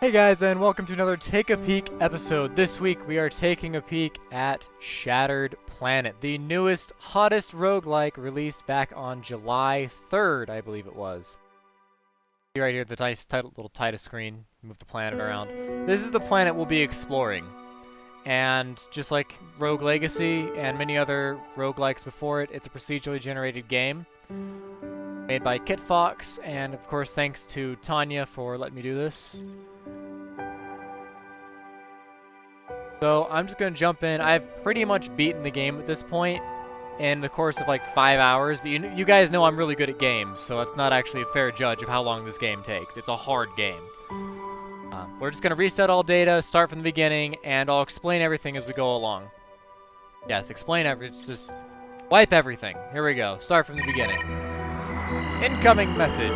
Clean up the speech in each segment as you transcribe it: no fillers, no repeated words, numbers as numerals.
Hey guys, and welcome to another Take a Peek episode. This week we are taking a peek at Shattered Planet, the newest, hottest roguelike released back on July 3rd, I believe it was. Right here, the nice little title screen. Move the planet around. This is the planet we'll be exploring. And just like Rogue Legacy and many other roguelikes before it, it's a procedurally generated game. Made by Kitfox, and of course thanks to Tanya for letting me do this. So I'm just going to jump in. I've pretty much beaten the game at this point in the course of like 5 hours, but you guys know I'm really good at games, so it's not actually a fair judge of how long this game takes. It's a hard game. We're just going to reset all data, start from the beginning, and I'll explain everything as we go along. Yes, explain everything. Just wipe everything. Here we go. Start from the beginning. Incoming message.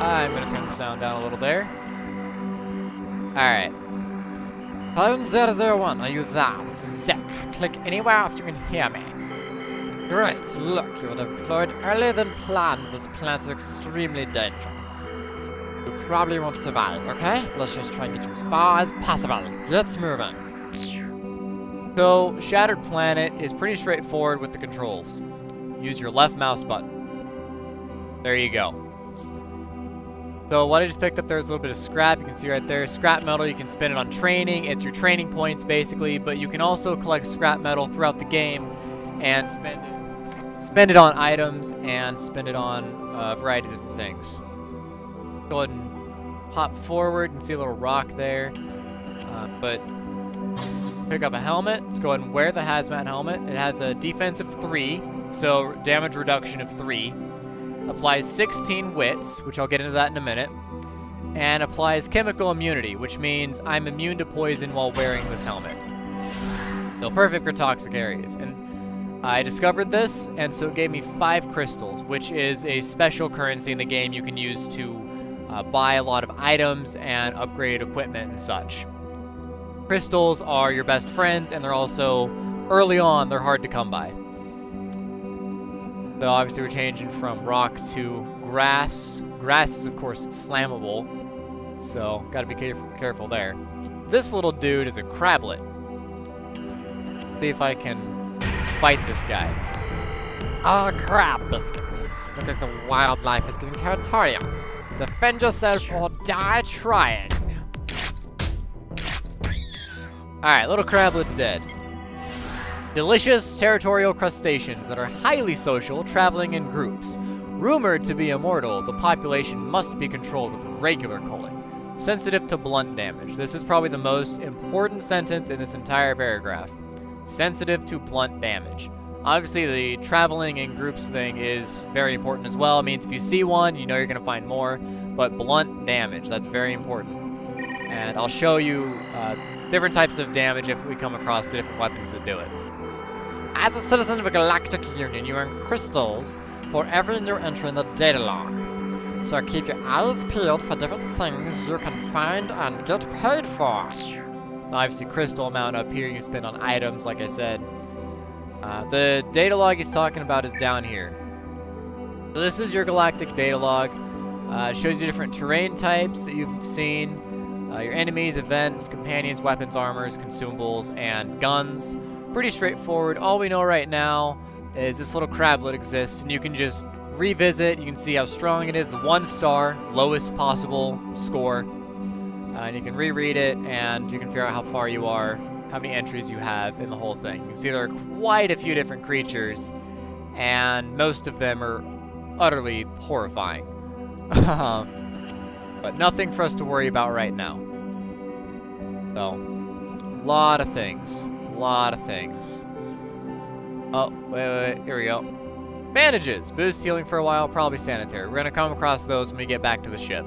I'm going to turn the sound down a little there. Alright. Clone 001, are you there? This is Zek. Click anywhere if you can hear me. Great, look, you were deployed earlier than planned. This planet is extremely dangerous. You probably won't survive, okay? Let's just try and get you as far as possible. Let's move on. So, Shattered Planet is pretty straightforward with the controls. Use your left mouse button. There you go. So what I just picked up there is a little bit of scrap. You can see right there, scrap metal. You can spend it on training. It's your training points basically, but you can also collect scrap metal throughout the game and spend it on items and spend it on a variety of different things. Go ahead and hop forward and see a little rock there. But pick up a helmet. Let's go ahead and wear the hazmat helmet. It has a defense of 3, so damage reduction of 3. Applies 16 wits, which I'll get into that in a minute, and applies chemical immunity, which means I'm immune to poison while wearing this helmet. So perfect for toxic areas. And I discovered this, and so it gave me 5 crystals, which is a special currency in the game you can use to buy a lot of items and upgrade equipment and such. Crystals are your best friends, and they're also, early on, they're hard to come by. So obviously we're changing from rock to grass. Grass is of course flammable, so gotta be careful there. This little dude is a crablet. See if I can fight this guy. Oh, crab biscuits. Look like the wildlife is getting territorial. Defend yourself or die trying. Alright, little crablet's dead. Delicious territorial crustaceans that are highly social, traveling in groups. Rumored to be immortal, the population must be controlled with regular culling. Sensitive to blunt damage. This is probably the most important sentence in this entire paragraph. Sensitive to blunt damage. Obviously, the traveling in groups thing is very important as well. It means if you see one, you know you're going to find more. But blunt damage, that's very important. And I'll show you different types of damage if we come across the different weapons that do it. As a citizen of a galactic union, you earn crystals for every new entry in the datalog. So keep your eyes peeled for different things you can find and get paid for. So obviously crystal amount up here you spend on items, like I said. The datalog he's talking about is down here. So this is your galactic datalog. Shows you different terrain types that you've seen. Your enemies, events, companions, weapons, armors, consumables, and guns. Pretty straightforward. All we know right now is this little crablet exists, and you can just revisit. You can see how strong it is. 1 star, lowest possible score. And you can reread it, and you can figure out how far you are, how many entries you have in the whole thing. You can see there are quite a few different creatures, and most of them are utterly horrifying. But nothing for us to worry about right now. So, a lot of things. Oh, wait, here we go. Bandages. Boost healing for a while, probably sanitary. We're going to come across those when we get back to the ship.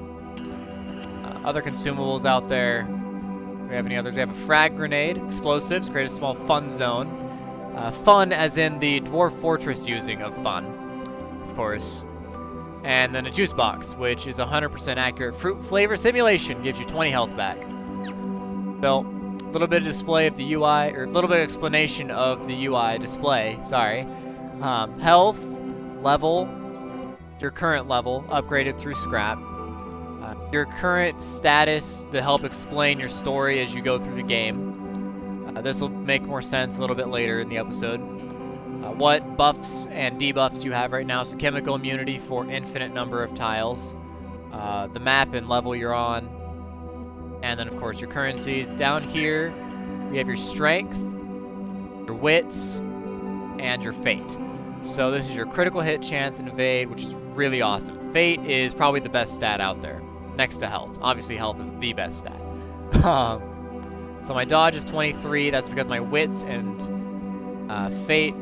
Other consumables out there. Do we have any others? We have a frag grenade. Explosives. Create a small fun zone. Fun as in the Dwarf Fortress using of fun, of course. And then a juice box, which is 100% accurate fruit flavor simulation. Gives you 20 health back. So, a little bit of display of the UI, or a little bit of explanation of the UI display, sorry. Health, level, your current level, upgraded through scrap. your current status to help explain your story as you go through the game. This will make more sense a little bit later in the episode. What buffs and debuffs you have right now. So chemical immunity for infinite number of tiles. The map and level you're on. And then, of course, your currencies. Down here, we have your strength, your wits, and your fate. So this is your critical hit chance and evade, which is really awesome. Fate is probably the best stat out there, next to health. Obviously, health is the best stat. So my dodge is 23. That's because my wits and fate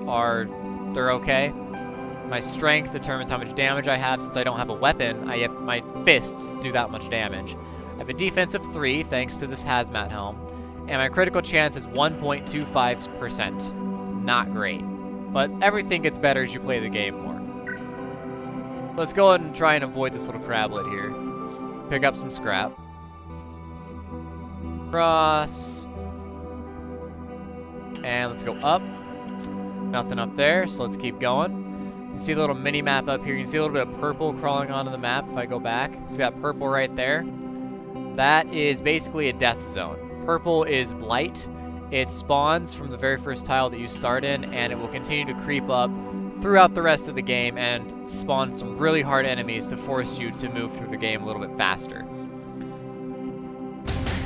they're okay. My strength determines how much damage I have. Since I don't have a weapon, my fists do that much damage. I have a defense of 3 thanks to this hazmat helm. And my critical chance is 1.25%. Not great. But everything gets better as you play the game more. Let's go ahead and try and avoid this little crablet here. Pick up some scrap. Cross. And let's go up. Nothing up there, so let's keep going. You see the little mini map up here. You can see a little bit of purple crawling onto the map if I go back. See that purple right there? That is basically a death zone. Purple is blight. It spawns from the very first tile that you start in, and it will continue to creep up throughout the rest of the game and spawn some really hard enemies to force you to move through the game a little bit faster.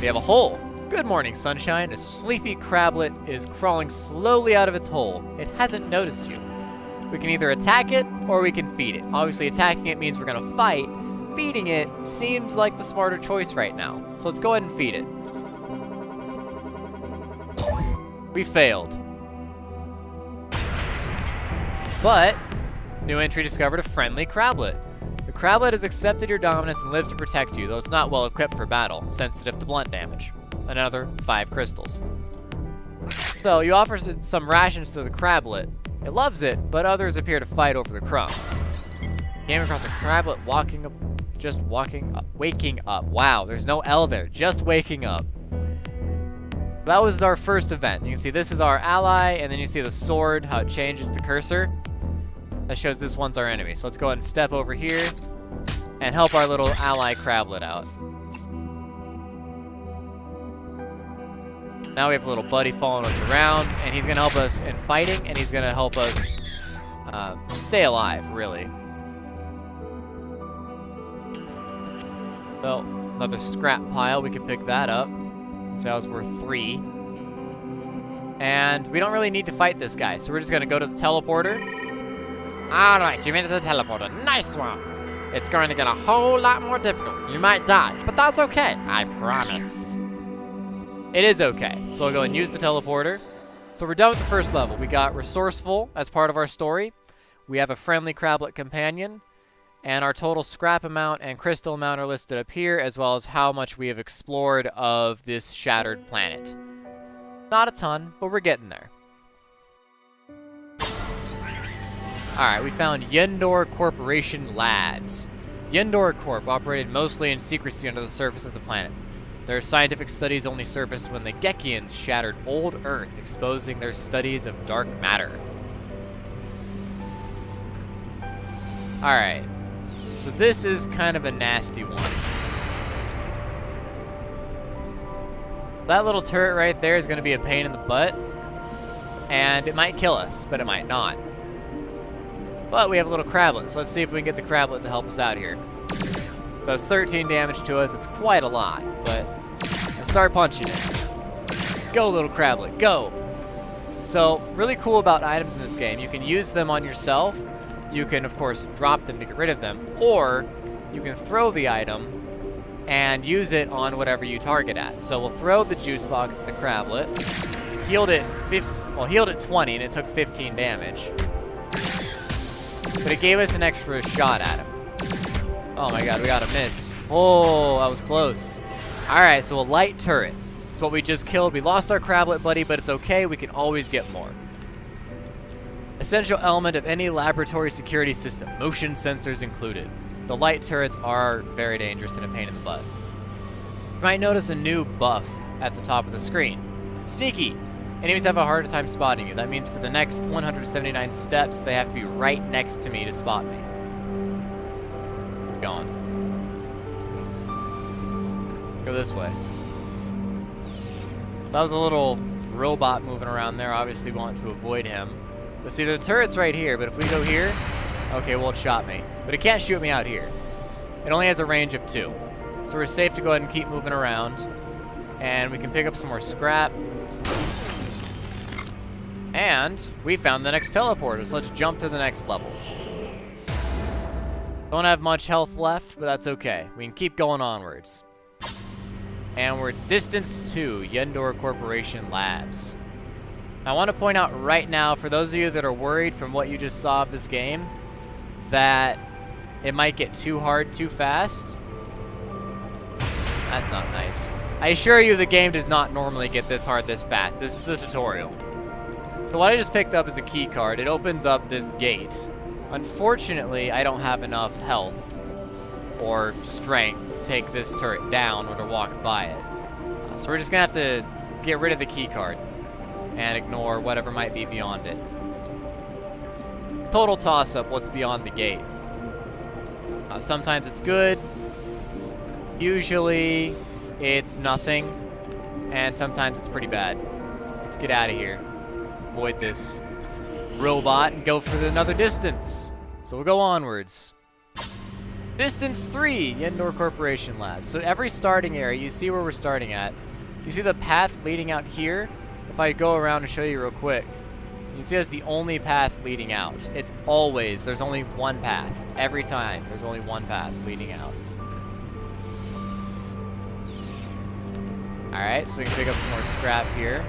We have a hole. Good morning, sunshine. A sleepy crablet is crawling slowly out of its hole. It hasn't noticed you. We can either attack it or we can feed it. Obviously, attacking it means we're going to fight. Feeding it seems like the smarter choice right now. So let's go ahead and feed it. We failed. But, new entry discovered a friendly crablet. The crablet has accepted your dominance and lives to protect you, though it's not well equipped for battle, sensitive to blunt damage. Another 5 crystals. So, you offer some rations to the crablet. It loves it, but others appear to fight over the crumbs. Came across a crablet waking up. Wow, there's no L there, just waking up. That was our first event. You can see this is our ally, and then you see the sword, how it changes the cursor. That shows this one's our enemy. So let's go ahead and step over here and help our little ally crablet out. Now we have a little buddy following us around, and he's going to help us in fighting, and he's going to help us stay alive, really. So, another scrap pile. We can pick that up. So that was worth 3. And we don't really need to fight this guy, so we're just going to go to the teleporter. Alright, you made it to the teleporter. Nice one. It's going to get a whole lot more difficult. You might die, but that's okay. I promise. It is okay. So we'll go and use the teleporter. So we're done with the first level. We got resourceful as part of our story. We have a friendly crablet companion. And our total scrap amount and crystal amount are listed up here, as well as how much we have explored of this shattered planet. Not a ton, but we're getting there. Alright, we found Yendor Corporation Labs. Yendor Corp operated mostly in secrecy under the surface of the planet. Their scientific studies only surfaced when the Gekians shattered old Earth, exposing their studies of dark matter. Alright. So this is kind of a nasty one. That little turret right there is going to be a pain in the butt. And it might kill us, but it might not. But we have a little crablet, so let's see if we can get the crablet to help us out here. So it's 13 damage to us. It's quite a lot, but let's start punching it. Go, little crablet, go! So, really cool about items in this game. You can use them on yourself. You can, of course, drop them to get rid of them, or you can throw the item and use it on whatever you target at. So we'll throw the juice box at the crablet. Healed it 20, and it took 15 damage. But it gave us an extra shot at him. Oh my god, we got a miss. Oh, that was close. Alright, so a light turret. It's what we just killed. We lost our crablet buddy, but it's okay. We can always get more. Essential element of any laboratory security system, motion sensors included. The light turrets are very dangerous and a pain in the butt. You might notice a new buff at the top of the screen. Sneaky! Enemies have a harder time spotting you. That means for the next 179 steps, they have to be right next to me to spot me. Keep going. Go this way. That was a little robot moving around there. Obviously want to avoid him. Let's see, the turret's right here, but if we go here, okay, well, it shot me. But it can't shoot me out here. It only has a range of 2. So we're safe to go ahead and keep moving around. And we can pick up some more scrap. And we found the next teleporter, so let's jump to the next level. Don't have much health left, but that's okay. We can keep going onwards. And we're distance 2, Yendor Corporation Labs. I want to point out right now, for those of you that are worried from what you just saw of this game, that it might get too hard too fast. That's not nice. I assure you the game does not normally get this hard this fast. This is the tutorial. So what I just picked up is a key card. It opens up this gate. Unfortunately, I don't have enough health or strength to take this turret down or to walk by it. So we're just gonna have to get rid of the key card and ignore whatever might be beyond it. Total toss-up what's beyond the gate. Sometimes it's good. Usually it's nothing. And sometimes it's pretty bad. So let's get out of here. Avoid this robot and go for another distance. So we'll go onwards. Distance 3, Yendor Corporation Labs. So every starting area, you see where we're starting at. You see the path leading out here? If I go around and show you real quick, you see that's the only path leading out. It's always, there's only one path. Every time, there's only one path leading out. Alright, so we can pick up some more scrap here.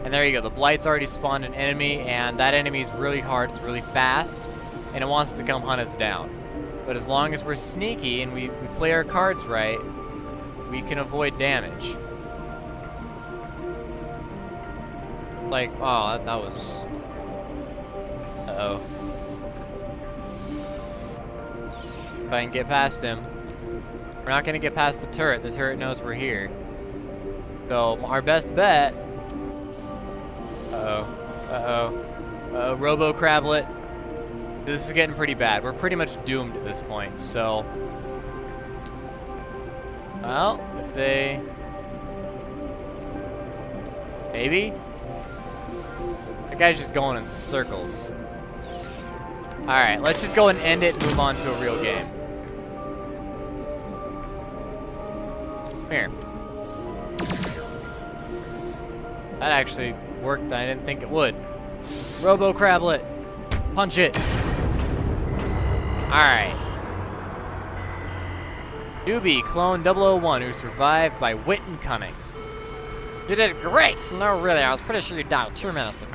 And there you go, the Blight's already spawned an enemy, and that enemy's really hard, it's really fast, and it wants to come hunt us down. But as long as we're sneaky and we play our cards right, we can avoid damage. Like, oh, that was... Uh-oh. If I can get past him. We're not gonna get past the turret. The turret knows we're here. So, our best bet... Robo Crablet. This is getting pretty bad. We're pretty much doomed at this point, so... Well, if they... Maybe? That guy's just going in circles. Alright, let's just go and end it and move on to a real game. Come here. That actually worked. I didn't think it would. Robo Crablet. Punch it. Alright. Newbie, clone 001, who survived by wit and cunning. You did great! No, really, I was pretty sure you died 2 minutes ago.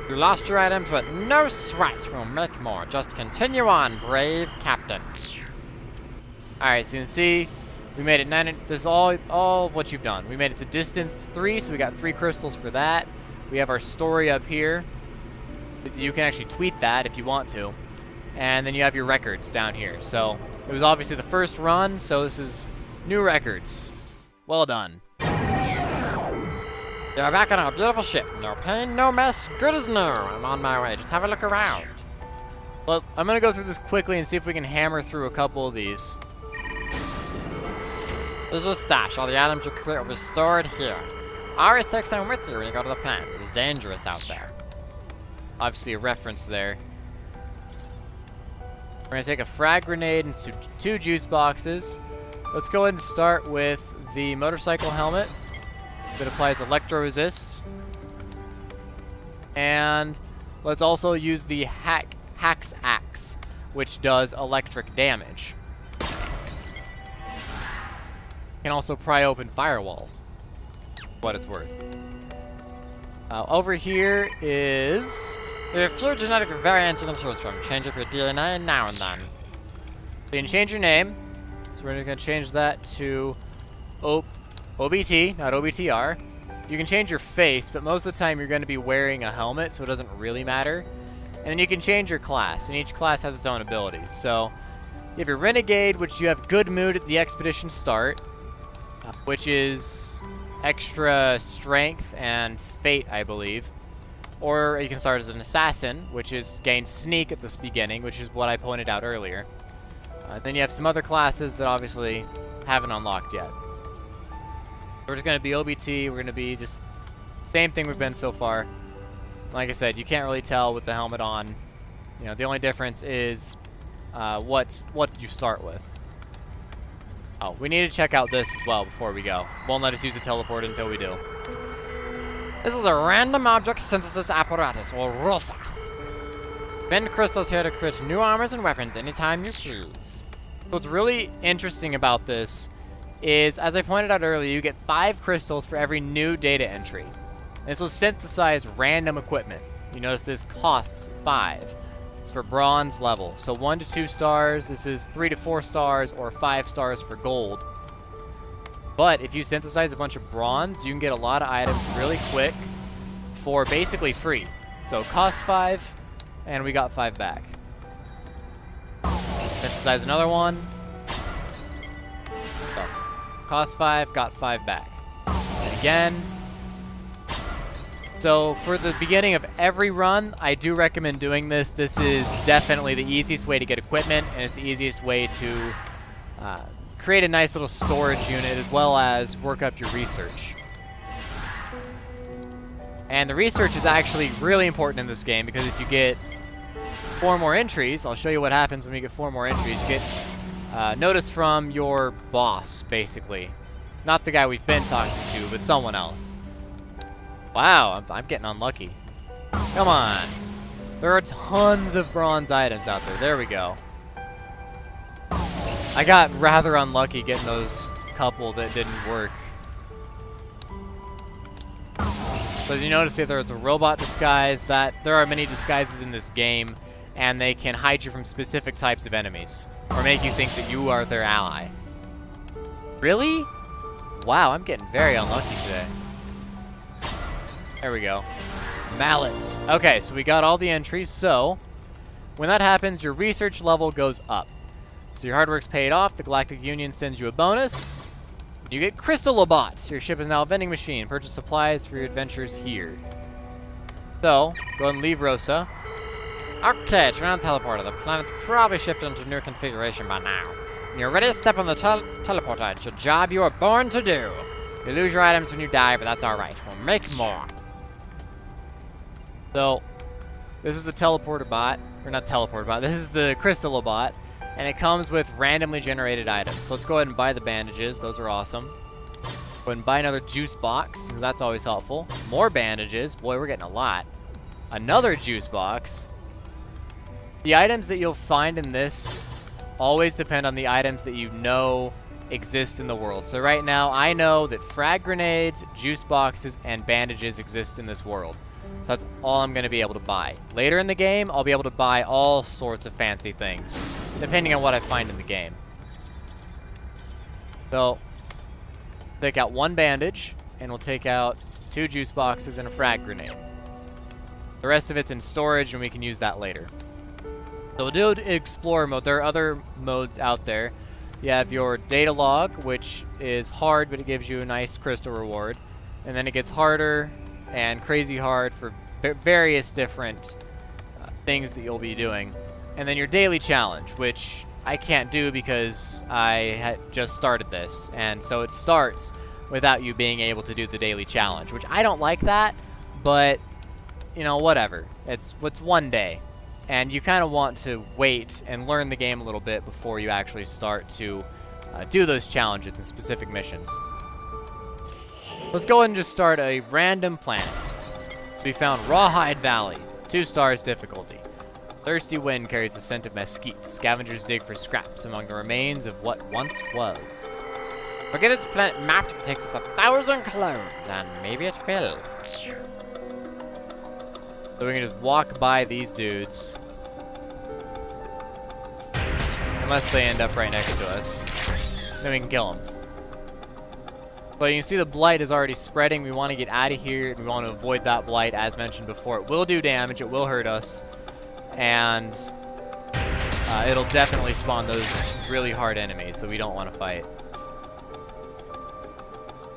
You lost your items, but no sweat. We'll make more. Just continue on, brave captain. Alright, so you can see, we made it 9. This is all of what you've done. We made it to distance 3, so we got 3 crystals for that. We have our story up here. You can actually tweet that if you want to. And then you have your records down here. So, it was obviously the first run, so this is new records. Well done. You're back on our beautiful ship. No pain, no mess, good as new. I'm on my way. Just have a look around. Well, I'm going to go through this quickly and see if we can hammer through a couple of these. This is your stash. All the items you create will be stored here. Always take some with you when you go to the plant. It's dangerous out there. Obviously a reference there. We're going to take a frag grenade and 2 juice boxes. Let's go ahead and start with the motorcycle helmet that applies electro resist. And let's also use the Hack's Axe, which does electric damage. Can also pry open firewalls, what it's worth. Over here is... There are a few genetic variants you can choose from. Change up your DNA now and then. So you can change your name. So we're going to change that to OBT, not OBTR. You can change your face, but most of the time you're going to be wearing a helmet, so it doesn't really matter. And then you can change your class, and each class has its own abilities. So you have your Renegade, which you have good mood at the expedition start, which is extra strength and fate, I believe. Or you can start as an assassin, which is gain sneak at this beginning, which is what I pointed out earlier. Then you have some other classes that obviously haven't unlocked yet. We're just going to be OBT. We're going to be just same thing we've been so far. Like I said, you can't really tell with the helmet on. You know, the only difference is what you start with. Oh, we need to check out this as well before we go. Won't let us use the teleport until we do. This is a random object synthesis apparatus, or ROSA. Bend crystals here to create new armors and weapons anytime you choose. What's really interesting about this is, as I pointed out earlier, you get 5 crystals for every new data entry. And this will synthesize random equipment. You notice this costs 5. It's for bronze level. So 1 to 2 stars, this is 3 to 4 stars, or 5 stars for gold. But if you synthesize a bunch of bronze, you can get a lot of items really quick for basically free. So cost 5, and we got 5 back. Synthesize another one. So, cost 5, got 5 back. And again. So for the beginning of every run, I do recommend doing this. This is definitely the easiest way to get equipment, and it's the easiest way to create a nice little storage unit as well as work up your research. And the research is actually really important in this game because if you get 4 more entries, I'll show you what happens when we get 4 more entries. You get notice from your boss, basically. Not the guy we've been talking to, but someone else. Wow, I'm getting unlucky. Come on. There are tons of bronze items out there. There we go. I got rather unlucky getting those couple that didn't work. So as you notice here, there's a robot disguise. That there are many disguises in this game, and they can hide you from specific types of enemies, or make you think that you are their ally. Really? Wow, I'm getting very unlucky today. There we go. Mallet. Okay, so we got all the entries. So when that happens, your research level goes up. So your hard work's paid off. The Galactic Union sends you a bonus. You get Crystallobots. Your ship is now a vending machine. Purchase supplies for your adventures here. So go ahead and leave Rosa. Okay, turn on the teleporter. The planet's probably shifted into new configuration by now. When you're ready to step on the teleporter. It's a job you were born to do. You lose your items when you die, but that's alright. We'll make more. So this is the teleporter bot. Or not teleporter bot. This is the Crystallobot. And it comes with randomly generated items. So let's go ahead and buy the bandages. Those are awesome. Go ahead and buy another juice box, because that's always helpful. More bandages. Boy, we're getting a lot. Another juice box. The items that you'll find in this always depend on the items that you know exist in the world. So right now, I know that frag grenades, juice boxes, and bandages exist in this world. So that's all I'm going to be able to buy. Later in the game, I'll be able to buy all sorts of fancy things, depending on what I find in the game. So, take out 1 bandage, and we'll take out 2 juice boxes and a frag grenade. The rest of it's in storage, and we can use that later. So we'll do Explorer mode. There are other modes out there. You have your datalog, which is hard, but it gives you a nice crystal reward. And then it gets harder and crazy hard for various different things that you'll be doing. And then your daily challenge, which I can't do because I had just started this. And so it starts without you being able to do the daily challenge, which I don't like that, but, you know, whatever. It's 1 day. And you kind of want to wait and learn the game a little bit before you actually start to do those challenges and specific missions. Let's go ahead and just start a random planet. So we found Rawhide Valley, 2 stars difficulty. Thirsty wind carries the scent of mesquite. Scavengers dig for scraps among the remains of what once was. We'll get this planet mapped if it takes us 1,000 clones, and maybe it will. So we can just walk by these dudes. Unless they end up right next to us. Then we can kill them. But you can see the blight is already spreading. We want to get out of here. We want to avoid that blight, as mentioned before. It will do damage. It will hurt us. And it'll definitely spawn those really hard enemies that we don't want to fight.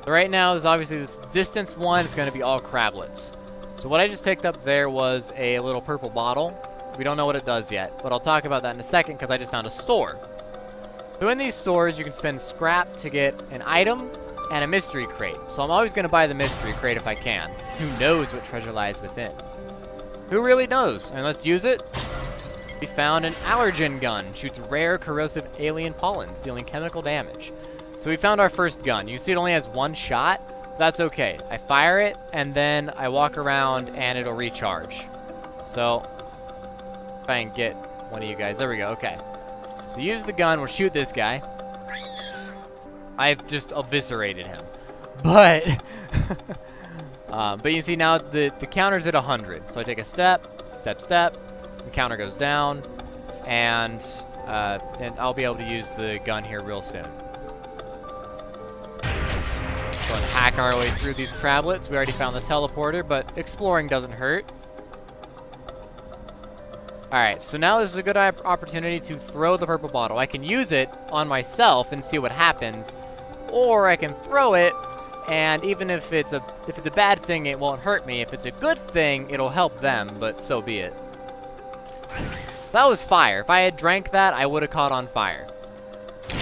So right now, there's obviously this distance 1. It's going to be all crablets. So what I just picked up there was a little purple bottle. We don't know what it does yet, but I'll talk about that in a second because I just found a store. So in these stores, you can spend scrap to get an item and a mystery crate. So I'm always going to buy the mystery crate if I can. Who knows what treasure lies within? Who really knows? And let's use it. We found an allergen gun. Shoots rare corrosive alien pollens, dealing chemical damage. So we found our first gun. You can see it only has one shot. That's okay. I fire it, and then I walk around, and it'll recharge. So, if I can get one of you guys. There we go. Okay. So use the gun. We'll shoot this guy. I've just eviscerated him. But, but you see now the counter's at 100. So I take a step, step. The counter goes down, and I'll be able to use the gun here real soon. So let's hack our way through these crablets. We already found the teleporter, but exploring doesn't hurt. Alright, so now this is a good opportunity to throw the purple bottle. I can use it on myself and see what happens, or I can throw it, and even if it's a bad thing, it won't hurt me. If it's a good thing, it'll help them, but so be it. That was fire. If I had drank that, I would have caught on fire.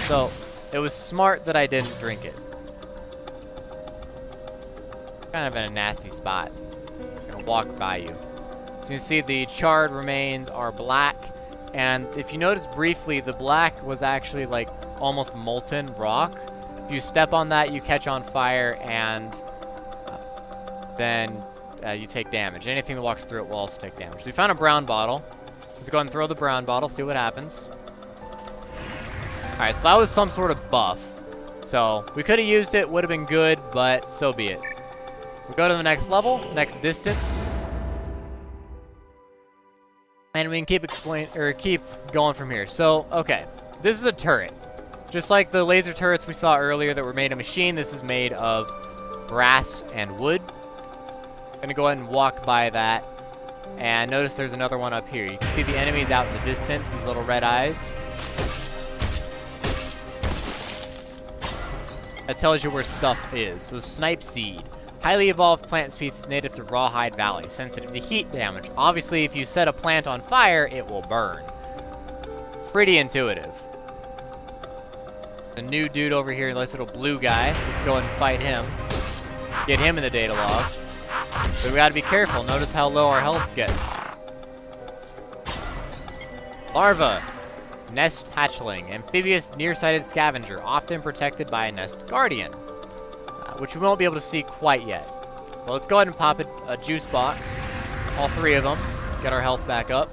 So, it was smart that I didn't drink it. Kind of in a nasty spot. I'm gonna walk by you. So you see the charred remains are black, and if you notice briefly, the black was actually like almost molten rock. If you step on that, you catch on fire, and then you take damage. Anything that walks through it will also take damage. So we found a brown bottle. Let's go ahead and throw the brown bottle, see what happens. Alright, so that was some sort of buff. So we could have used it, would have been good, but so be it. We'll go to the next level, next distance. And we can keep going from here. So, okay. This is a turret. Just like the laser turrets we saw earlier that were made of machine, this is made of brass and wood. I'm gonna go ahead and walk by that. And notice there's another one up here. You can see the enemies out in the distance, these little red eyes. That tells you where stuff is. So snipe seed. Highly evolved plant species native to Rawhide Valley. Sensitive to heat damage. Obviously, if you set a plant on fire, it will burn. Pretty intuitive. The new dude over here, nice little blue guy. Let's go ahead and fight him. Get him in the data log. But we gotta be careful. Notice how low our health's getting. Larva. Nest hatchling. Amphibious nearsighted scavenger. Often protected by a nest guardian. Which we won't be able to see quite yet. Well, let's go ahead and pop a juice box. All three of them. Get our health back up.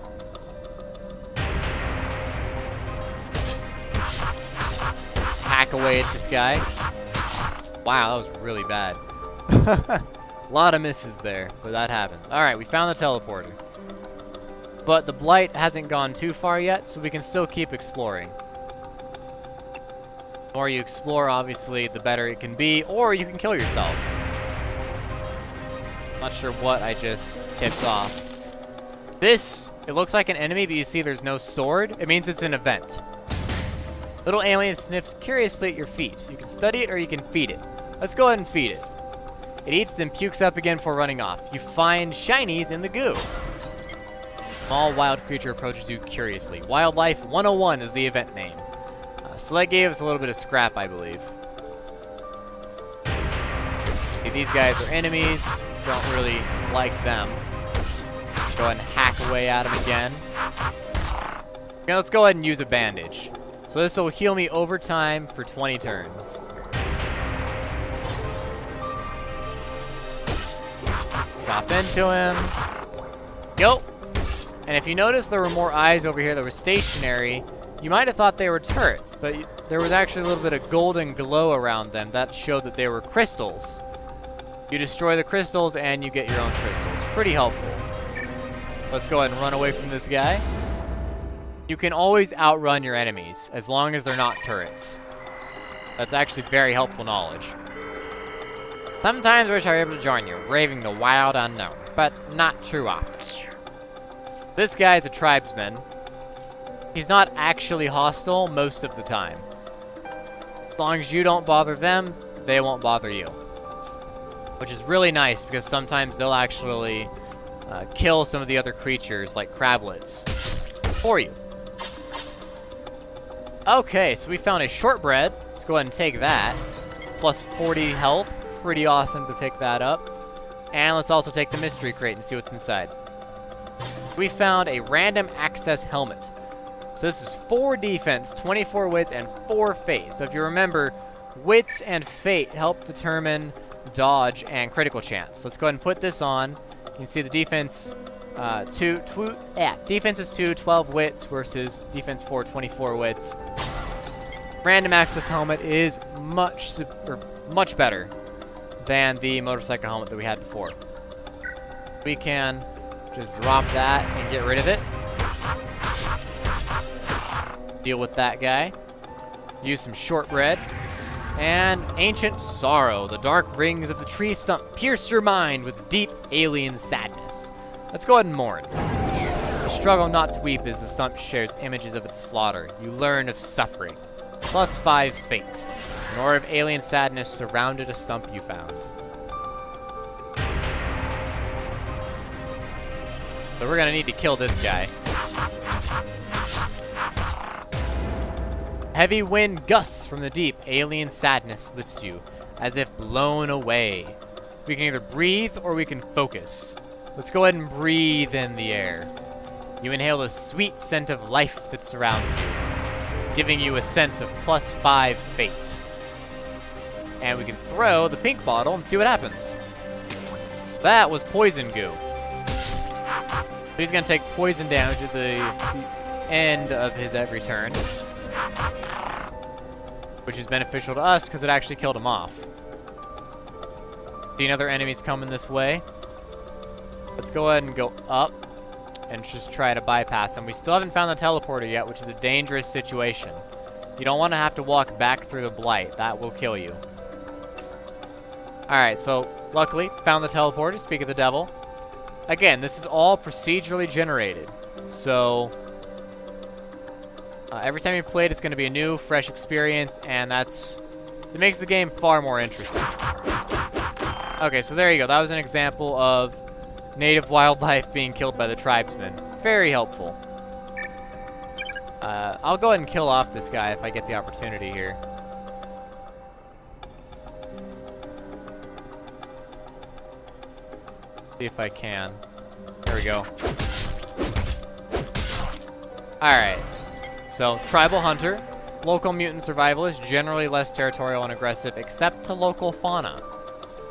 Hack away at this guy. Wow, that was really bad. A lot of misses there, but that happens. Alright, we found the teleporter. But the blight hasn't gone too far yet, so we can still keep exploring. The more you explore, obviously, the better it can be, or you can kill yourself. Not sure what I just tipped off. This, it looks like an enemy, but you see there's no sword. It means it's an event. Little alien sniffs curiously at your feet. You can study it or you can feed it. Let's go ahead and feed it. It eats, then pukes up again before running off. You find shinies in the goo. Small wild creature approaches you curiously. Wildlife 101 is the event name. So that gave us a little bit of scrap, I believe. See, these guys are enemies. Don't really like them. Go ahead and hack away at them again. Okay, let's go ahead and use a bandage. So this will heal me over time for 20 turns. Drop into him. Go. And if you notice, there were more eyes over here that were stationary. You might have thought they were turrets, but there was actually a little bit of golden glow around them that showed that they were crystals. You destroy the crystals and you get your own crystals. Pretty helpful. Let's go ahead and run away from this guy. You can always outrun your enemies as long as they're not turrets. That's actually very helpful knowledge. Sometimes wish I were able to join you, braving the wild unknown, but not too often. This guy is a tribesman. He's not actually hostile most of the time. As long as you don't bother them, they won't bother you. Which is really nice because sometimes they'll actually kill some of the other creatures like crablets for you. Okay, so we found a shortbread. Let's go ahead and take that. Plus 40 health. Pretty awesome to pick that up. And let's also take the mystery crate and see what's inside. We found a random access helmet. So this is 4 defense, 24 wits, and 4 fate. So if you remember, wits and fate help determine dodge and critical chance. Let's go ahead and put this on. You can see the defense defense is 2, 12 wits versus defense 4, 24 wits. Random access helmet is much better than the motorcycle helmet that we had before. We can just drop that and get rid of it. Deal with that guy. Use some shortbread. And Ancient Sorrow. The dark rings of the tree stump pierce your mind with deep alien sadness. Let's go ahead and mourn. Struggle not to weep as the stump shares images of its slaughter. You learn of suffering. Plus 5 fate. An aura of alien sadness surrounded a stump you found. So we're gonna need to kill this guy. Heavy wind gusts from the deep. Alien sadness lifts you, as if blown away. We can either breathe or we can focus. Let's go ahead and breathe in the air. You inhale the sweet scent of life that surrounds you, giving you a sense of plus 5 fate. And we can throw the pink bottle and see what happens. That was poison goo. So he's going to take poison damage at the end of his every turn, which is beneficial to us because it actually killed him off. See other enemies coming this way. Let's go ahead and go up and just try to bypass them. We still haven't found the teleporter yet, which is a dangerous situation. You don't want to have to walk back through the blight. That will kill you. Alright, so luckily, found the teleporter, speak of the devil. Again, this is all procedurally generated. So, every time you play it, it's going to be a new, fresh experience, and it makes the game far more interesting. Okay, so there you go. That was an example of native wildlife being killed by the tribesmen. Very helpful. I'll go ahead and kill off this guy if I get the opportunity here. See if I can. There we go. Alright. So, Tribal Hunter. Local mutant survival is generally less territorial and aggressive, except to local fauna.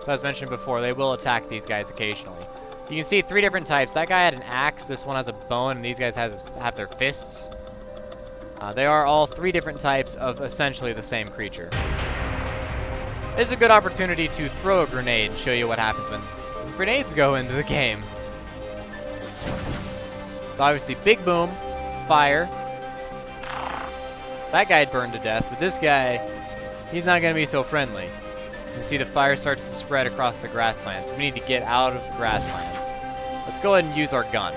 So as mentioned before, they will attack these guys occasionally. You can see 3 different types. That guy had an axe, this one has a bone, and these guys have their fists. They are all 3 different types of essentially the same creature. It's a good opportunity to throw a grenade and show you what happens when grenades go into the game. So obviously, big boom, fire. That guy burned to death, but this guy, he's not going to be so friendly. You can see the fire starts to spread across the grasslands. So we need to get out of the grasslands. Let's go ahead and use our gun.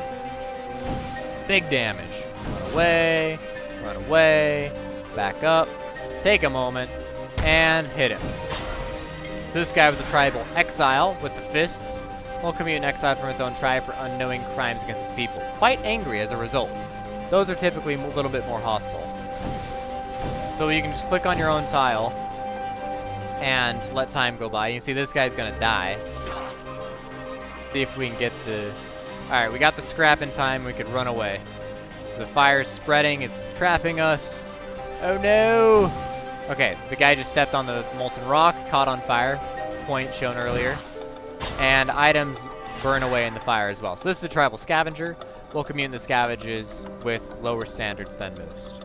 Big damage. Run away, back up, take a moment, and hit him. So this guy was a tribal exile with the fists. Local mutant exiled from its own tribe for unknowing crimes against its people. Quite angry as a result. Those are typically a little bit more hostile. So you can just click on your own tile and let time go by. You can see this guy's gonna die. See if we can get the... Alright, we got the scrap in time. We could run away. So the fire's spreading. It's trapping us. Oh no! Okay, the guy just stepped on the molten rock, caught on fire. Point shown earlier. And items burn away in the fire as well. So this is a tribal scavenger. We'll commune the scavenges with lower standards than most.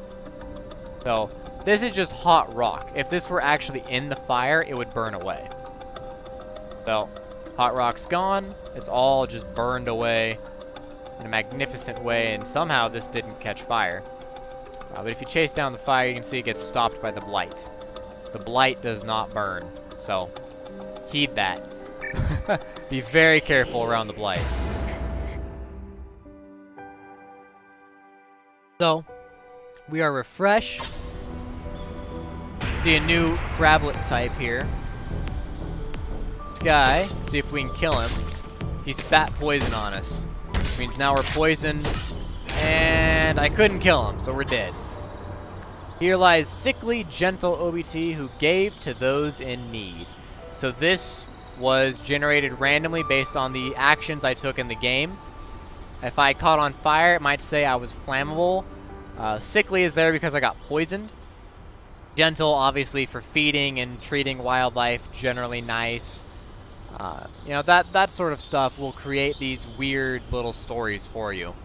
So this is just hot rock. If this were actually in the fire, it would burn away. So hot rock's gone. It's all just burned away in a magnificent way, and somehow this didn't catch fire. But if you chase down the fire, you can see it gets stopped by the blight. The blight does not burn, so heed that. Be very careful around the blight. So, we are refreshed. See a new crablet type here. This guy, see if we can kill him. He spat poison on us. Which means now we're poisoned. And I couldn't kill him, so we're dead. Here lies sickly, gentle OBT who gave to those in need. So this was generated randomly based on the actions I took in the game. If I caught on fire, it might say I was flammable. Sickly is there because I got poisoned. Gentle, obviously, for feeding and treating wildlife, generally nice. You know, that sort of stuff will create these weird little stories for you.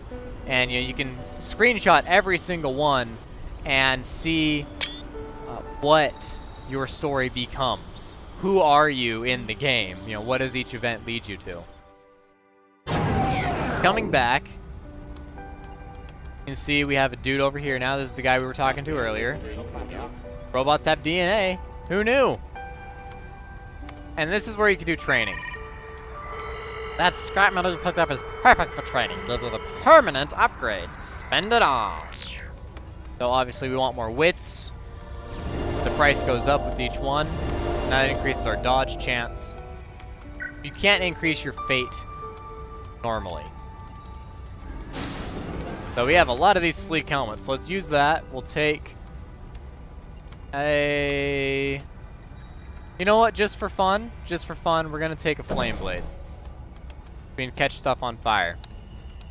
And you know, you can screenshot every single one and see what your story becomes. Who are you in the game? You know, what does each event lead you to? Coming back, you can see we have a dude over here now. This is the guy we were talking to earlier. Robots have DNA. Who knew? And this is where you can do training. That scrap metal you picked up is perfect for training. Give you the permanent upgrades. Spend it all. So obviously we want more wits. The price goes up with each one. And that increases our dodge chance. You can't increase your fate normally. So we have a lot of these sleek helmets. So let's use that. We'll take a... You know what? Just for fun, we're going to take a flame blade. We can catch stuff on fire.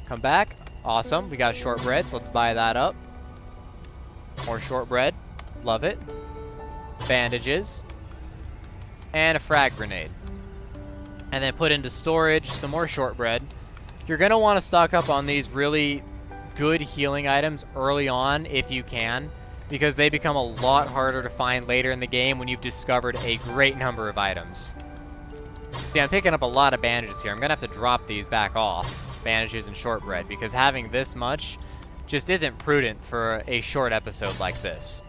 Come back. Awesome. We got shortbread, so let's buy that up. More shortbread. Love it. Bandages. And a frag grenade. And then put into storage some more shortbread. You're going to want to stock up on these really good healing items early on if you can, because they become a lot harder to find later in the game when you've discovered a great number of items. See, I'm picking up a lot of bandages here. I'm going to have to drop these back off, bandages and shortbread, because having this much just isn't prudent for a short episode like this.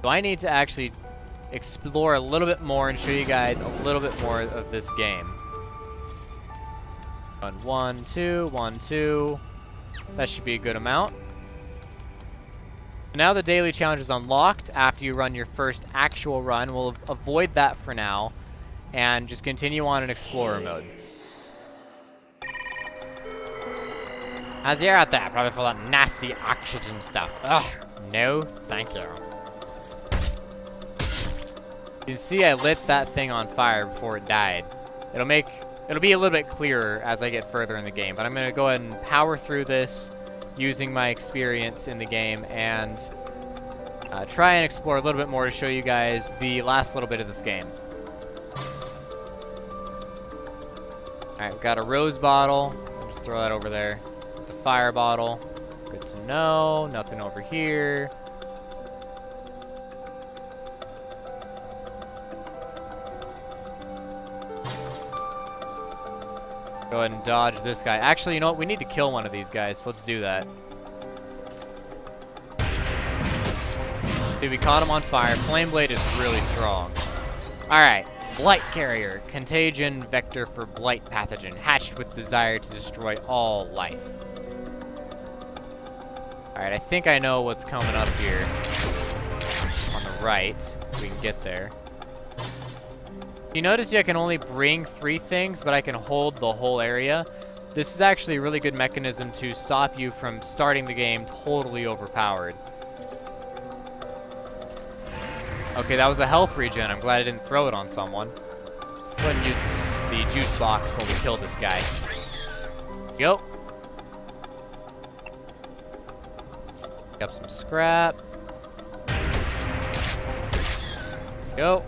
So I need to actually explore a little bit more and show you guys a little bit more of this game. 1, 2, 1, 2. That should be a good amount. Now the daily challenge is unlocked after you run your first actual run. We'll avoid that for now and just continue on in explorer mode. How's the air out there? Probably full of nasty oxygen stuff. Ugh, no, thank you. You can see I lit that thing on fire before it died. It'll be a little bit clearer as I get further in the game, but I'm gonna go ahead and power through this using my experience in the game and try and explore a little bit more to show you guys the last little bit of this game. Alright, we've got a rose bottle. I'll just throw that over there. It's a fire bottle. Good to know. Nothing over here. Go ahead and dodge this guy. Actually, you know what? We need to kill one of these guys, so let's do that. Dude, we caught him on fire. Flame Blade is really strong. Alright. Blight Carrier. Contagion vector for blight pathogen. Hatched with desire to destroy all life. Alright, I think I know what's coming up here. On the right. We can get there. You notice I can only bring 3 things, but I can hold the whole area. This is actually a really good mechanism to stop you from starting the game totally overpowered. Okay, that was a health regen. I'm glad I didn't throw it on someone. Go ahead and use the juice box while we kill this guy. Go. Pick up some scrap. Go.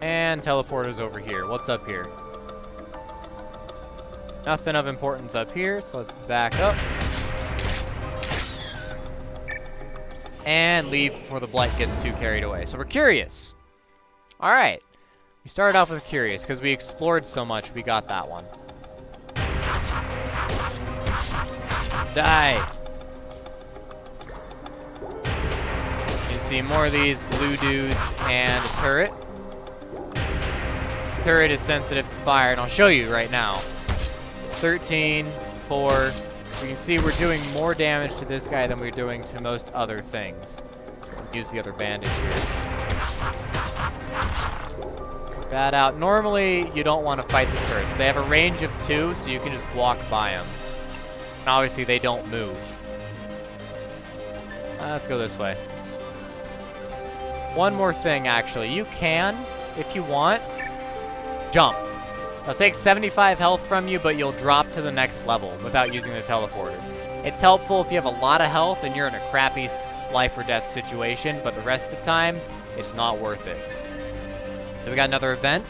And teleporter's over here. What's up here? Nothing of importance up here, so let's back up. And leave before the blight gets too carried away. So we're curious. Alright. We started off with curious because we explored so much, we got that one. Die. You can see more of these blue dudes and a turret. Turret is sensitive to fire, and I'll show you right now. 13, 4. We can see we're doing more damage to this guy than we're doing to most other things. Use the other bandage here. That out. Normally, you don't want to fight the turrets. They have a range of 2, so you can just walk by them. And obviously, they don't move. Let's go this way. One more thing, actually. You can, if you want, jump. It'll take 75 health from you, but you'll drop to the next level without using the teleporter. It's helpful if you have a lot of health and you're in a crappy life or death situation, but the rest of the time, it's not worth it. So we got another event.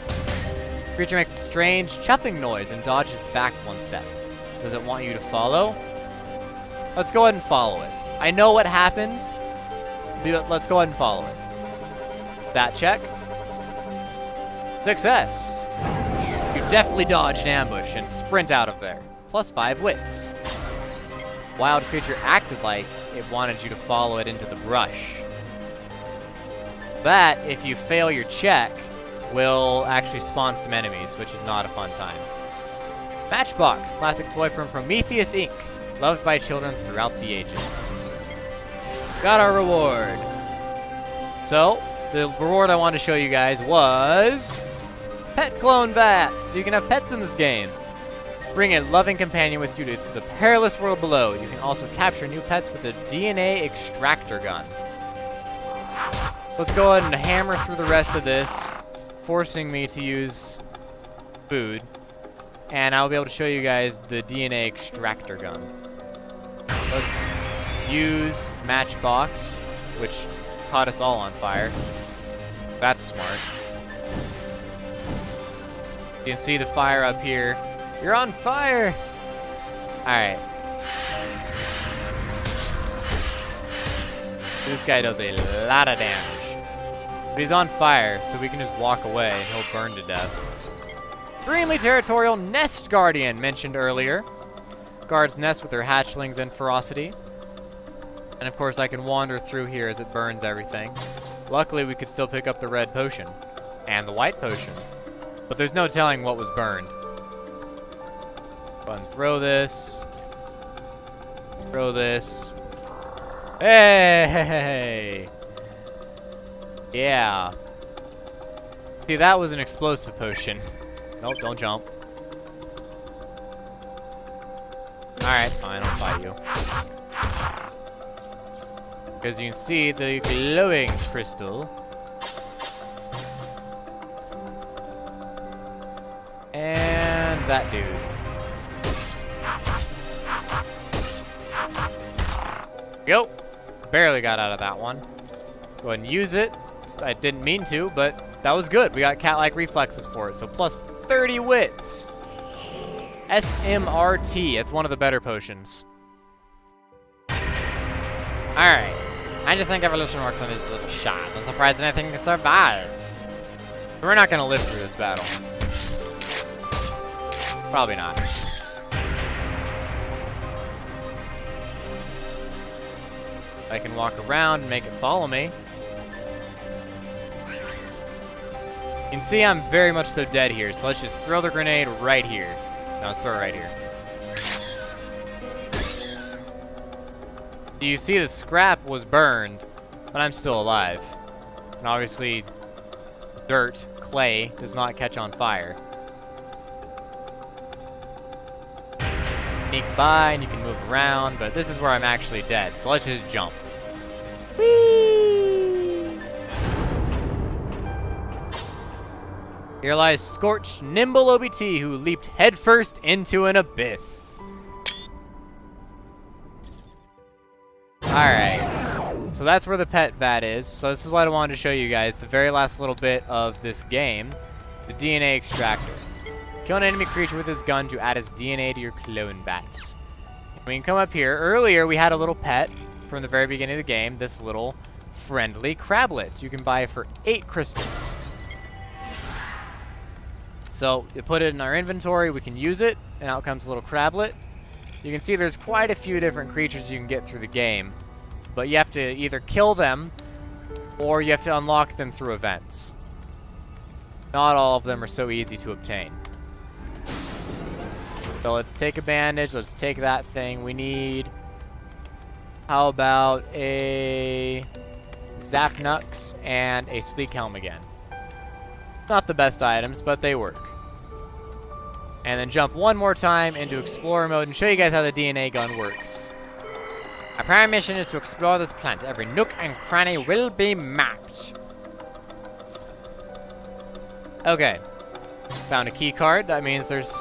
Creature makes a strange chuffing noise and dodges back one step. Does it want you to follow? Let's go ahead and follow it. I know what happens. Let's go ahead and follow it. That check. Success. You definitely dodged an ambush and sprint out of there. Plus 5 wits. Wild creature acted like it wanted you to follow it into the brush. That, if you fail your check, will actually spawn some enemies, which is not a fun time. Matchbox, classic toy from Prometheus Inc., loved by children throughout the ages. Got our reward. So, the reward I wanted to show you guys was pet clone bats. So you can have pets in this game. Bring a loving companion with you to the perilous world below. You can also capture new pets with a DNA extractor gun. Let's go ahead and hammer through the rest of this, forcing me to use food. And I'll be able to show you guys the DNA extractor gun. Let's use Matchbox, which caught us all on fire. That's smart. You can see the fire up here. You're on fire! Alright. This guy does a lot of damage. But he's on fire, so we can just walk away and he'll burn to death. Extremely territorial nest guardian mentioned earlier. Guards nest with their hatchlings and ferocity. And of course I can wander through here as it burns everything. Luckily we could still pick up the red potion. And the white potion. But there's no telling what was burned. Go ahead and throw this. Throw this. Hey! Yeah. See, that was an explosive potion. Nope, don't jump. Alright, fine, I'll fight you. Because you can see the glowing crystal. And that dude. Go! Barely got out of that one. Go ahead and use it. I didn't mean to, but that was good. We got cat-like reflexes for it, so plus 30 wits. SMRT, it's one of the better potions. Alright. I just think evolution works on these little shots. I'm surprised anything survives. We're not gonna live through this battle. Probably not. I can walk around and make it follow me. You can see I'm very much so dead here, so let's just throw the grenade right here. No, let's throw it right here. Do you see the scrap was burned, but I'm still alive. And obviously, dirt, clay, does not catch on fire. Sneak by and you can move around, but this is where I'm actually dead, so let's just jump. Whee! Here lies Scorched, nimble OBT who leaped headfirst into an abyss. Alright, so that's where the pet vat is. So this is what I wanted to show you guys. The very last little bit of this game is the DNA extractor. Kill an enemy creature with his gun to add his DNA to your clone bats. We can come up here. Earlier we had a little pet from the very beginning of the game, this little friendly crablet. You can buy for 8 crystals. So you put it in our inventory, we can use it, and out comes a little crablet. You can see there's quite a few different creatures you can get through the game, but you have to either kill them or you have to unlock them through events. Not all of them are so easy to obtain. So let's take a bandage, let's take that thing. We need, how about a Zapnux and a Sleek Helm again. Not the best items, but they work. And then jump one more time into Explorer mode and show you guys how the DNA gun works. Our primary mission is to explore this planet. Every nook and cranny will be mapped. Okay. Found a key card. That means there's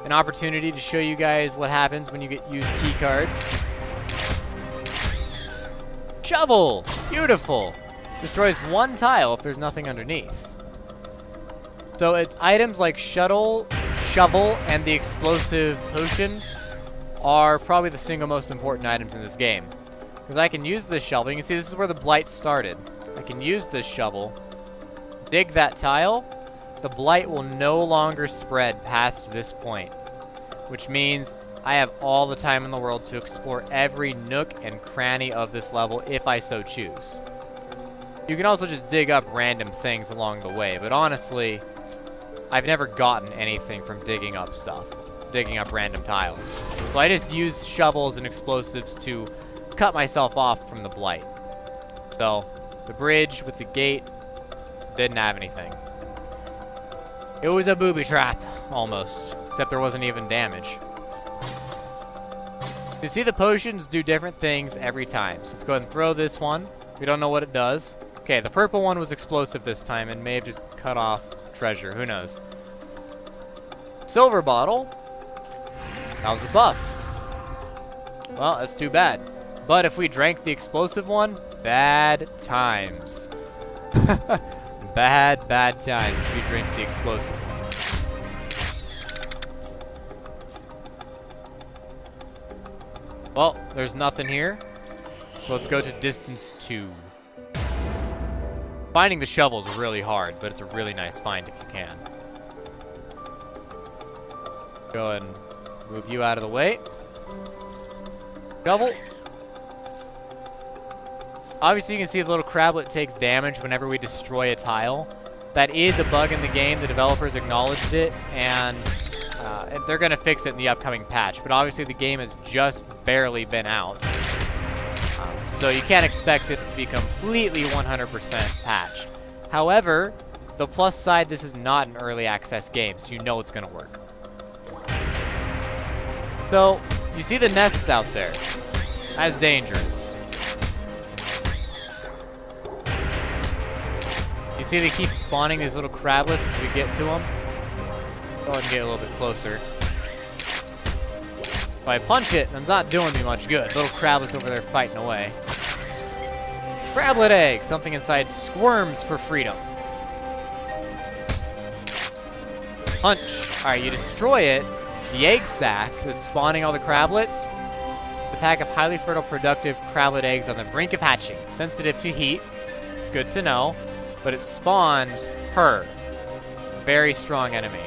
an opportunity to show you guys what happens when you use key cards. Shovel! Beautiful! Destroys one tile if there's nothing underneath. So it's items like shovel, and the explosive potions are probably the single most important items in this game. Because I can use this shovel. You can see this is where the blight started. I can use this shovel, dig that tile. The blight will no longer spread past this point, which means I have all the time in the world to explore every nook and cranny of this level if I so choose. You can also just dig up random things along the way, but honestly, I've never gotten anything from digging up stuff, digging up random tiles. So I just use shovels and explosives to cut myself off from the blight. So the bridge with the gate didn't have anything. It was a booby trap, almost, except there wasn't even damage. You see the potions do different things every time. So let's go ahead and throw this one. We don't know what it does. Okay, the purple one was explosive this time and may have just cut off treasure. Who knows? Silver bottle. That was a buff. Well, that's too bad. But if we drank the explosive one, bad times. Bad times if you drink the explosive one. Well, there's nothing here. So let's go to distance 2. Finding the shovel is really hard, but it's a really nice find if you can. Go ahead and move you out of the way. Shovel. Obviously, you can see the little crablet takes damage whenever we destroy a tile. That is a bug in the game. The developers acknowledged it, and they're going to fix it in the upcoming patch. But obviously, the game has just barely been out. So you can't expect it to be completely 100% patched. However, the plus side, this is not an early access game, so you know it's going to work. So, you see the nests out there. That's dangerous. You see they keep spawning these little crablets as we get to them? Go ahead and get a little bit closer. If I punch it, it's not doing me much good. Little crablets over there fighting away. Crablet egg. Something inside squirms for freedom. Punch. Alright, you destroy it. The egg sac that's spawning all the crablets. The pack of highly fertile, productive crablet eggs on the brink of hatching. Sensitive to heat. Good to know. But it spawns her. Very strong enemy.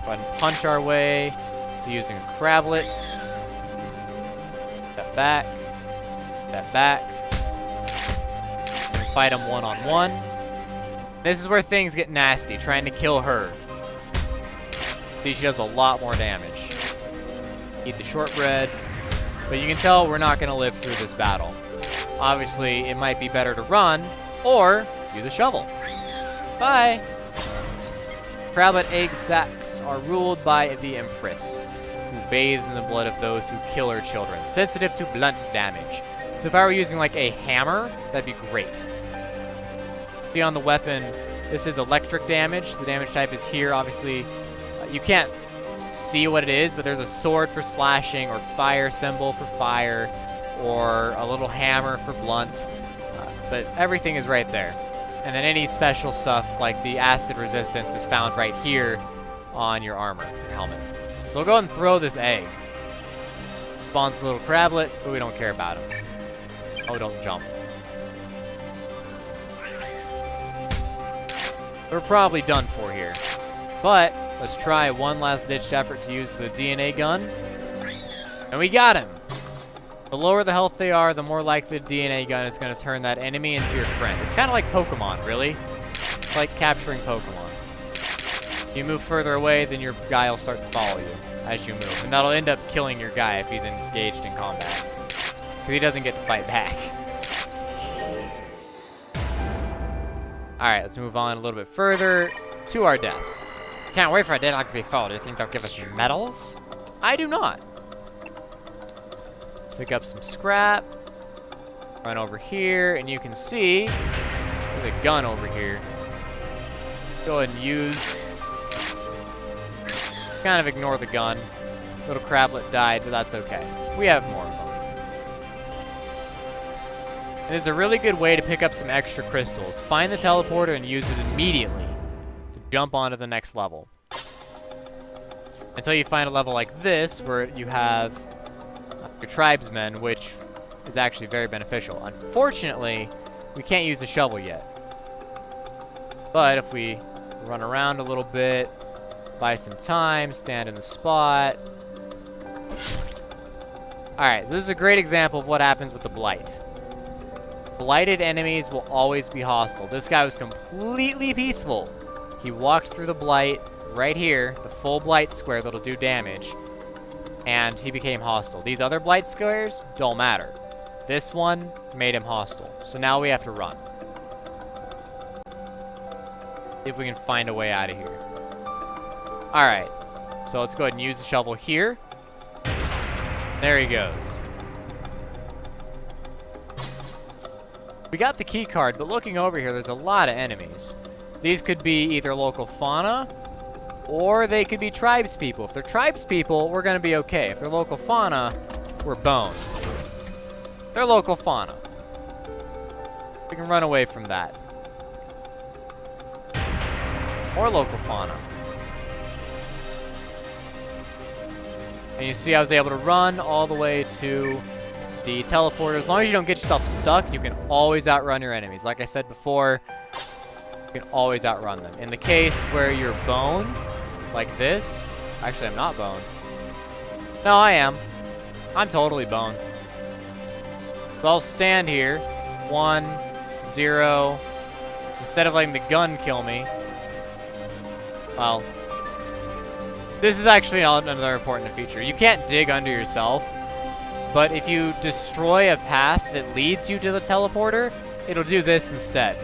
Go ahead and punch our way to using a crablet. Step back. Step back. And fight them one-on-one. This is where things get nasty, trying to kill her. See, she does a lot more damage. Eat the shortbread. But you can tell we're not going to live through this battle. Obviously, it might be better to run or use a shovel. Bye! Crablet egg sacs are ruled by the Empress, who bathes in the blood of those who kill her children. Sensitive to blunt damage. So if I were using like a hammer, that'd be great. See on the weapon, this is electric damage. The damage type is here, obviously. You can't see what it is, but there's a sword for slashing, or fire symbol for fire, or a little hammer for blunt. But everything is right there. And then any special stuff, like the acid resistance, is found right here on your armor, your helmet. So we'll go ahead and throw this egg. Spawns a little crablet, but we don't care about him. Oh, don't jump. We're probably done for here. But let's try one last ditched effort to use the DNA gun. And we got him! The lower the health they are, the more likely the DNA gun is going to turn that enemy into your friend. It's kind of like Pokemon, really. It's like capturing Pokemon. You move further away, then your guy will start to follow you as you move. And that'll end up killing your guy if he's engaged in combat. Because he doesn't get to fight back. Alright, let's move on a little bit further to our deaths. Can't wait for our datalog to be full. Do you think they'll give us medals? I do not. Pick up some scrap. Run over here, and you can see there's a gun over here. Go ahead and use. Kind of ignore the gun. Little crablet died, but that's okay. We have more of them. And it's a really good way to pick up some extra crystals. Find the teleporter and use it immediately to jump onto the next level. Until you find a level like this, where you have your tribesmen, which is actually very beneficial. Unfortunately, we can't use the shovel yet. But if we run around a little bit, buy some time, stand in the spot. Alright, so this is a great example of what happens with the Blight. Blighted enemies will always be hostile. This guy was completely peaceful. He walked through the Blight right here, the full Blight square that'll do damage, and he became hostile. These other Blight squares don't matter. This one made him hostile. So now we have to run. See if we can find a way out of here. Alright, so let's go ahead and use the shovel here. There he goes. We got the key card, but looking over here, there's a lot of enemies. These could be either local fauna, or they could be tribes people. If they're tribes people, we're gonna be okay. If they're local fauna, we're boned. They're local fauna. We can run away from that. Or local fauna. And you see I was able to run all the way to the teleporter. As long as you don't get yourself stuck, you can always outrun your enemies. Like I said before, you can always outrun them. In the case where you're boned, like this. Actually, I'm not boned. No, I am. I'm totally boned. So I'll stand here. 1, 0. Instead of letting the gun kill me. Well, this is actually another important feature. You can't dig under yourself. But if you destroy a path that leads you to the teleporter, it'll do this instead.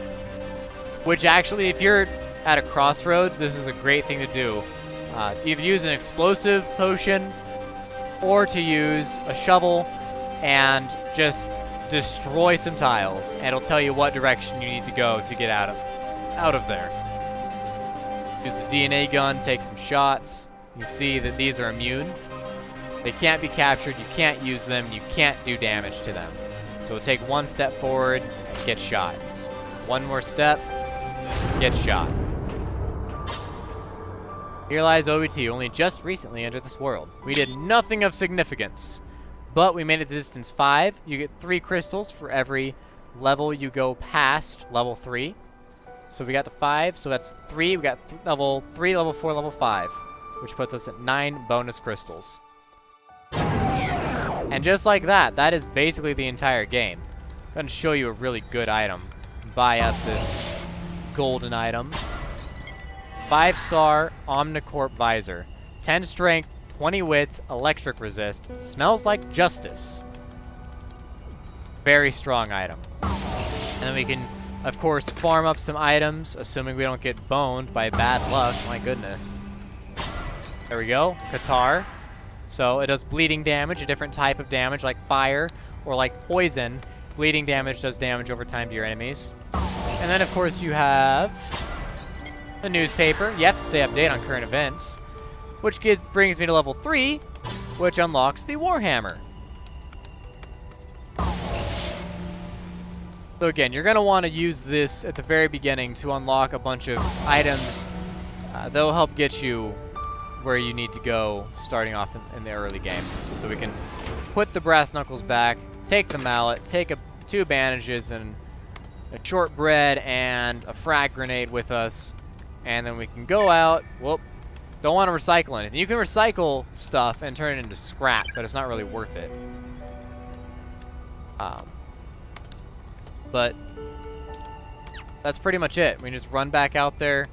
Which actually, if you're at a crossroads, this is a great thing to do. To either use an explosive potion, or to use a shovel and just destroy some tiles. And it'll tell you what direction you need to go to get out of there. Use the DNA gun, take some shots. You see that these are immune. They can't be captured, you can't use them, you can't do damage to them. So we'll take one step forward and get shot. One more step, get shot. Here lies OBT, only just recently entered this world. We did nothing of significance, but we made it to distance 5. You get 3 crystals for every level you go past level 3. So we got to 5, so that's 3. We got level 3, level 4, level 5, which puts us at 9 bonus crystals. And just like that, that is basically the entire game. I'm going to show you a really good item. Buy up this golden item. 5-star Omnicorp Visor. 10 strength, 20 wits, electric resist. Smells like justice. Very strong item. And then we can, of course, farm up some items, assuming we don't get boned by bad luck. My goodness. There we go. Qatar. So it does bleeding damage, a different type of damage like fire or like poison. Bleeding damage does damage over time to your enemies. And then, of course, you have the newspaper. You have to stay updated on current events, which brings me to level 3, which unlocks the Warhammer. So again, you're going to want to use this at the very beginning to unlock a bunch of items that will help get you where you need to go starting off in the early game. So we can put the brass knuckles back, take the mallet, take 2 bandages and a shortbread and a frag grenade with us, and then we can go out. Whoop. Don't want to recycle anything. You can recycle stuff and turn it into scrap, but it's not really worth it. But that's pretty much it. We can just run back out there,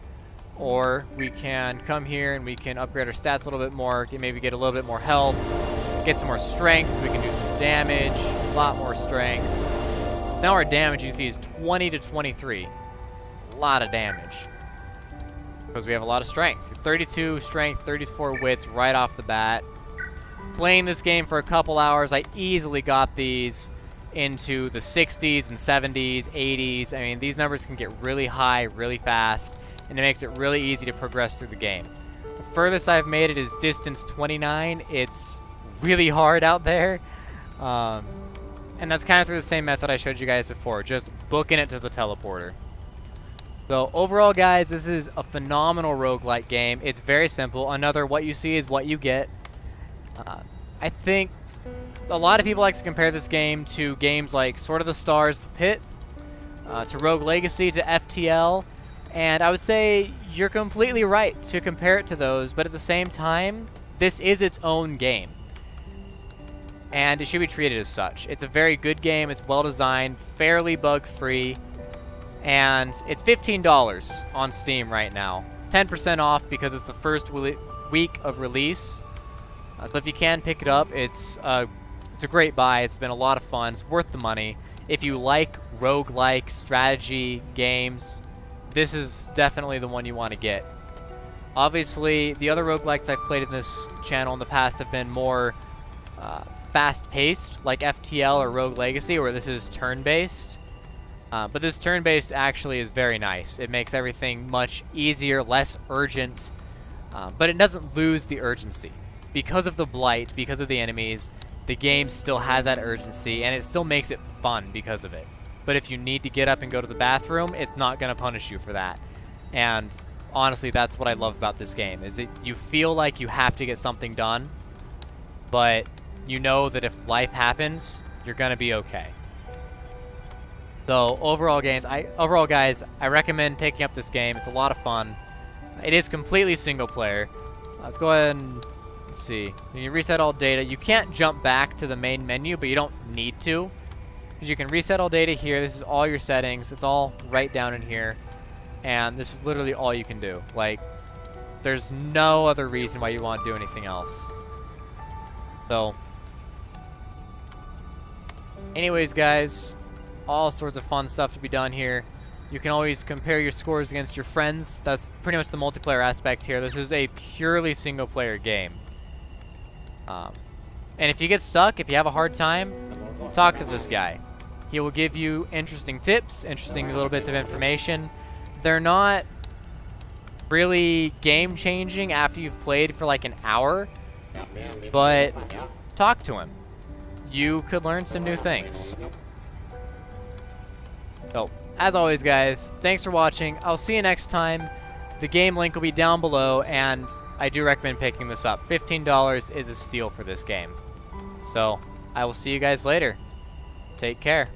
or we can come here and we can upgrade our stats a little bit more, maybe get a little bit more health, get some more strength so we can do some damage, a lot more strength. Now our damage, you see, is 20 to 23. A lot of damage. Because we have a lot of strength. 32 strength, 34 wits right off the bat. playing this game for a couple hours, I easily got these into the 60s and 70s, 80s. I mean, these numbers can get really high really fast, and it makes it really easy to progress through the game. The furthest I've made it is distance 29. It's really hard out there. And that's kind of through the same method I showed you guys before, just booking it to the teleporter. So overall, guys, this is a phenomenal roguelike game. It's very simple. Another what you see is what you get. I think a lot of people like to compare this game to games like Sword of the Stars, The Pit, to Rogue Legacy, to FTL, and I would say you're completely right to compare it to those, but at the same time, this is its own game, and it should be treated as such. It's a very good game, it's well designed, fairly bug-free, and it's $15 on Steam right now. 10% off because it's the first week of release. So if you can pick it up, it's a great buy. It's been a lot of fun. It's worth the money. If you like roguelike strategy games, this is definitely the one you want to get. Obviously, the other roguelikes I've played in this channel in the past have been more fast-paced, like FTL or Rogue Legacy, where this is turn-based. But this turn-based actually is very nice. It makes everything much easier, less urgent, but it doesn't lose the urgency. Because of the blight, because of the enemies, the game still has that urgency, and it still makes it fun because of it. But if you need to get up and go to the bathroom, it's not going to punish you for that. And honestly, that's what I love about this game, is that you feel like you have to get something done, but you know that if life happens, you're going to be okay. So overall, guys, I recommend picking up this game. It's a lot of fun. It is completely single player. Let's go ahead and let's see. When you reset all data, you can't jump back to the main menu, but you don't need to, because you can reset all data here. This is all your settings. It's all right down in here, and this is literally all you can do. Like, there's no other reason why you want to do anything else. So, anyways, guys, all sorts of fun stuff to be done here. You can always compare your scores against your friends. That's pretty much the multiplayer aspect here. This is a purely single-player game. And if you get stuck, if you have a hard time, talk to this guy. He will give you interesting tips, interesting little bits of information. They're not really game-changing after you've played for like an hour, but talk to him. You could learn some new things. So, as always, guys, thanks for watching. I'll see you next time. The game link will be down below, and I do recommend picking this up. $15 is a steal for this game. So, I will see you guys later. Take care.